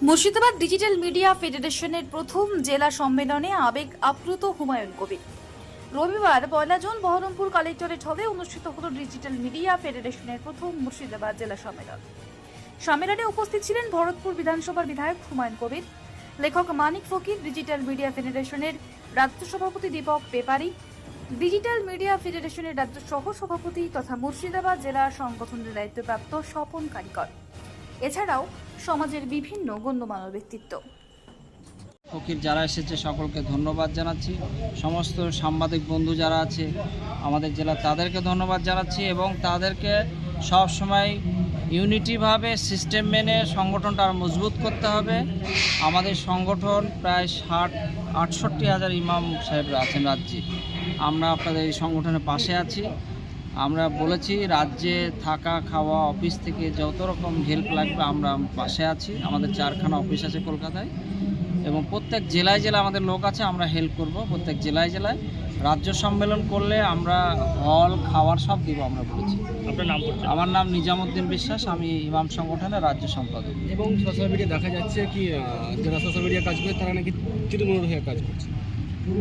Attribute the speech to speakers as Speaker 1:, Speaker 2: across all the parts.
Speaker 1: Murshidabad digital media ফেডারেশনের প্রথম জেলা সম্মেলনে আবেগ আপ্লুত হুমায়ুন কবির। রবিবার 1 জুন বহরমপুর কালেক্টরেট হলে অনুষ্ঠিত হল ডিজিটাল মিডিয়া ফেডারেশনের প্রথম মুর্শিদাবাদ জেলা সম্মেলন। সম্মেলনে উপস্থিত ছিলেন ভরতপুর বিধানসভার বিধায়ক হুমায়ুন কবির, লেখক মানিক ফকির, ডিজিটাল মিডিয়া ফেডারেশনের রাজ্য সভাপতি দীপক পেপারি, ডিজিটাল মিডিয়া ফেডারেশনের রাজ্য সহ সভাপতি তথা মুর্শিদাবাদ জেলা সংগঠনের দায়িত্বপ্রাপ্ত স্বপন কারিকর, এছাড়াও সমাজের বিভিন্ন গণ্যমান্য ব্যক্তিত্ব।
Speaker 2: ফকির যারা এসেছে সকলকে ধন্যবাদ জানাচ্ছি। সমস্ত সাংবাদিক বন্ধু যারা আছে আমাদের জেলা তাদেরকে ধন্যবাদ জানাচ্ছি এবং তাদেরকে সব সময় ইউনিটিভাবে সিস্টেম মেনে সংগঠনটা আরও মজবুত করতে হবে। আমাদের সংগঠন প্রায় 60-68 হাজার ইমাম সাহেবরা আছেন রাজ্যে। আমরা আপনাদের এই সংগঠনের পাশে আছি। আমরা বলেছি রাজ্যে থাকা খাওয়া অফিস থেকে যত রকম হেল্প লাগবে আমরা পাশে আছি। আমাদের 4খানা অফিস আছে কলকাতায় এবং প্রত্যেক জেলায় জেলায় আমাদের লোক আছে, আমরা হেল্প করব। প্রত্যেক জেলায় জেলায় রাজ্য সম্মেলন করলে আমরা হল খাওয়ার সব দিব আমরা বলেছি।
Speaker 3: আপনার নাম?
Speaker 2: আমার নাম নিজামুদ্দিন বিশ্বাস, আমি ইমাম সংগঠনের রাজ্য সম্পাদক।
Speaker 3: এবং সোশ্যাল মিডিয়া দেখা যাচ্ছে কি যারা সোশ্যাল মিডিয়া কাজ করে তারা নাকি তৃণমূলের হয়ে কাজ করছে।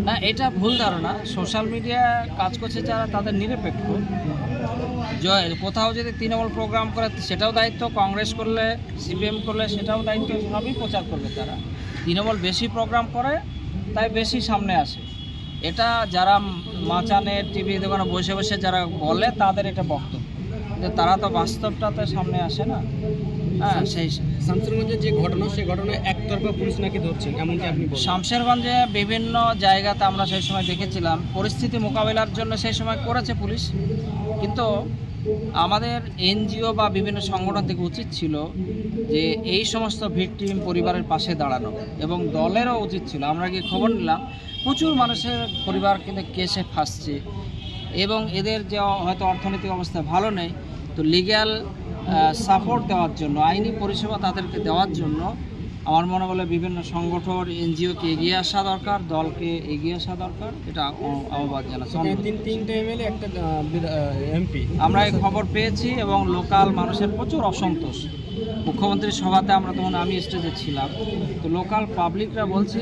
Speaker 2: না, এটা ভুল ধারণা। সোশ্যাল মিডিয়া কাজ করছে যারা তাদের নিরপেক্ষ। কোথাও যদি তৃণমূল প্রোগ্রাম করে সেটাও দায়িত্ব, কংগ্রেস করলে সিপিএম করলে সেটাও দায়িত্ব, সবই প্রচার করবে তারা। তৃণমূল বেশি প্রোগ্রাম করে তাই বেশি সামনে আসে। এটা যারা মাচানে টিভি দোকানে বসে বসে যারা বলে তাদের এটা বক্তব্য, কিন্তু তারা তো বাস্তবটাতে সামনে আসে না। হ্যাঁ, সেই
Speaker 3: শামশেরগঞ্জের যে ঘটনা সেই ঘটনায় একতরফা পুলিশ নাকি ধরছেন, এমনকি আপনি বলছেন।
Speaker 2: শামশেরগঞ্জে বিভিন্ন জায়গাতে আমরা সেই সময় দেখেছিলাম, পরিস্থিতি মোকাবিলার জন্য সেই সময় করেছে পুলিশ, কিন্তু আমাদের এনজিও বা বিভিন্ন সংগঠন থেকে উচিত ছিল যে এই সমস্ত ভিকটিম পরিবারের পাশে দাঁড়ানো এবং দলেরও উচিত ছিল। আমরা গিয়ে খবর নিলাম প্রচুর মানুষের পরিবার কিন্তু কেসে ফাঁসছে এবং এদের যে হয়তো অর্থনৈতিক অবস্থা ভালো নেই, তো লিগ্যাল সাপোর্ট দেওয়ার জন্য, আইনি পরিষেবা তাদেরকে দেওয়ার জন্য আমার মনে হলো বিভিন্ন সংগঠন এনজিওকে এগিয়ে আসা দরকার, দলকে এগিয়ে আসা দরকার। এটা আহ্বান জানাচ্ছি।
Speaker 3: তিনটে এমএলএ একটা এমপি
Speaker 2: আমরা এই খবর পেয়েছি এবং লোকাল মানুষের প্রচুর অসন্তোষ। মুখ্যমন্ত্রীর সভাতে আমরা তখন আমি স্টেজে ছিলাম, তো লোকাল পাবলিকরা বলছে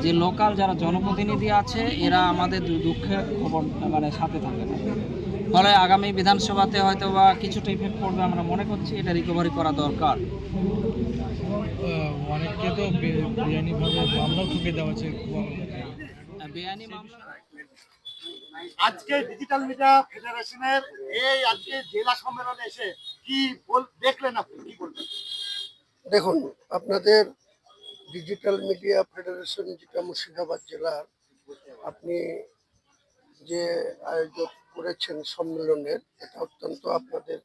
Speaker 2: যে লোকাল যারা জনপ্রতিনিধি আছে এরা আমাদের দুঃখের খবর মানে সাথে থাকে না, ফলে আগামী বিধানসভাতে হয়তো বা কিছুটা ইফেক্ট পড়বে আমরা মনে করছি। এটা রিকভারি করা দরকার।
Speaker 3: অনেককে তো বেআইনিভাবে মামলাও ঠুকে দেওয়া হচ্ছে।
Speaker 2: বেআইনি মামলা
Speaker 4: আজকে ডিজিটাল মিডিয়া ফেডারেশনের এই আজকে জেলা সম্মেলনে এসে কি দেখলেন, আপনি কি বলবেন?
Speaker 5: দেখুন, আপনাদের ডিজিটাল মিডিয়া ফেডারেশন যেটা মুর্শিদাবাদ জেলার, আপনি যে আয়োজন করেছেন সম্মেলনের, এটা অত্যন্ত আপনাদের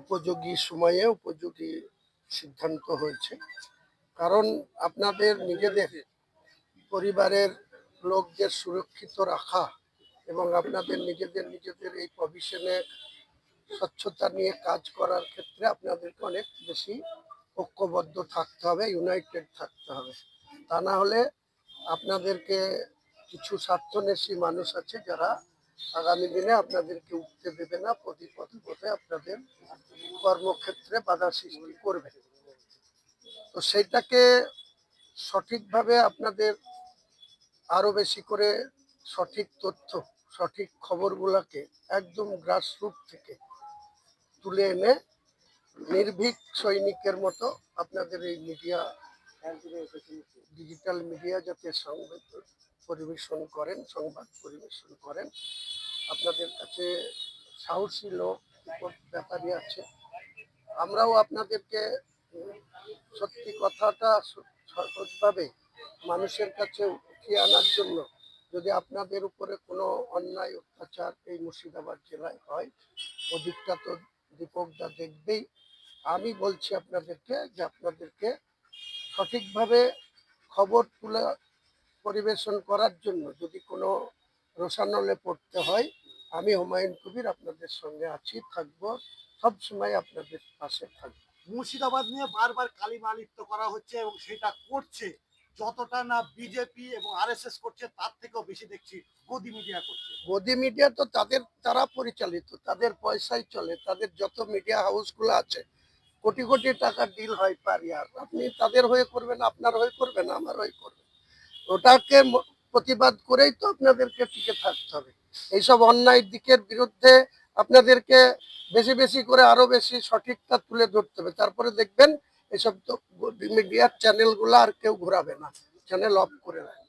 Speaker 5: উপযোগী সময়ে উপযোগী সিদ্ধান্ত হয়েছে। কারণ আপনাদের নিজেদের পরিবারের লোকদের সুরক্ষিত রাখা এবং আপনাদের নিজেদের এই প্রভিশনে স্বচ্ছতা নিয়ে কাজ করার ক্ষেত্রে আপনাদেরকে অনেক বেশি ঐক্যবদ্ধ থাকতে হবে, ইউনাইটেড থাকতে হবে। তা না হলে আপনাদেরকে কিছু স্বার্থন্বেষী মানুষ আছে যারা আগামী দিনে আপনাদেরকে উঠতে দেবে না, পথে আপনাদের কর্মক্ষেত্রে বাধা সৃষ্টি করবে। তো সেইটাকে সঠিকভাবে আপনাদের আরো বেশি করে সঠিক তথ্য, সঠিক খবরগুলোকে একদম গ্রাসরুট থেকে তুলে এনে নির্ভীক সৈনিকের মতো আপনাদের এই মিডিয়া, ডিজিটাল মিডিয়া যাতে সংবাদ পরিবেশন করেন। আপনাদের কাছে সাহসী লোক ব্যাপারী আছে। আমরাও আপনাদেরকে সত্যি কথাটা সহজভাবে মানুষের কাছে উঠিয়ে আনার জন্য, যদি আপনাদের উপরে কোনো অন্যায় অত্যাচার এই মুর্শিদাবাদ জেলায় হয়, ওদিকটা তো দীপকদা দেখবেই। আমি বলছি আপনাদেরকে যে আপনাদেরকে সঠিকভাবে খবর তুলে পরিবেশন করার জন্য যদি কোনো রোষানলে পড়তে হয়, আমি হুমায়ুন কবির আপনাদের সঙ্গে আছি, থাকবো, সবসময় আপনাদের পাশে থাকবো।
Speaker 4: মুর্শিদাবাদ নিয়ে বারবার কালিমালিপ্ত করা হচ্ছে এবং সেটা করছে যতটা না বিজেপি এবং আরএসএস করছে তার থেকেও বেশি দেখছি গদি মিডিয়া করছে।
Speaker 5: গদি মিডিয়া তো তারা পরিচালিত, তাদের পয়সায় চলে। তাদের যত মিডিয়া হাউসগুলো আছে কোটি কোটি টাকার ডিল হয় পার ইয়ার। আপনি তাদের হয়ে করবেন, আপনার হয়ে করবেন, আমার হয়ে করবেন, ওটাকে প্রতিবাদ করেই তো আপনাদেরকে টিকে থাকতে হবে। এইসব অন্যায় দিকের বিরুদ্ধে আপনাদেরকে বেশি বেশি করে আরো বেশি সঠিকটা তুলে ধরতে হবে। তারপরে দেখবেন এসব তো মিডিয়ার চ্যানেলগুলো আর কেউ ঘোরাবে না, চ্যানেল অফ করে রাখবে।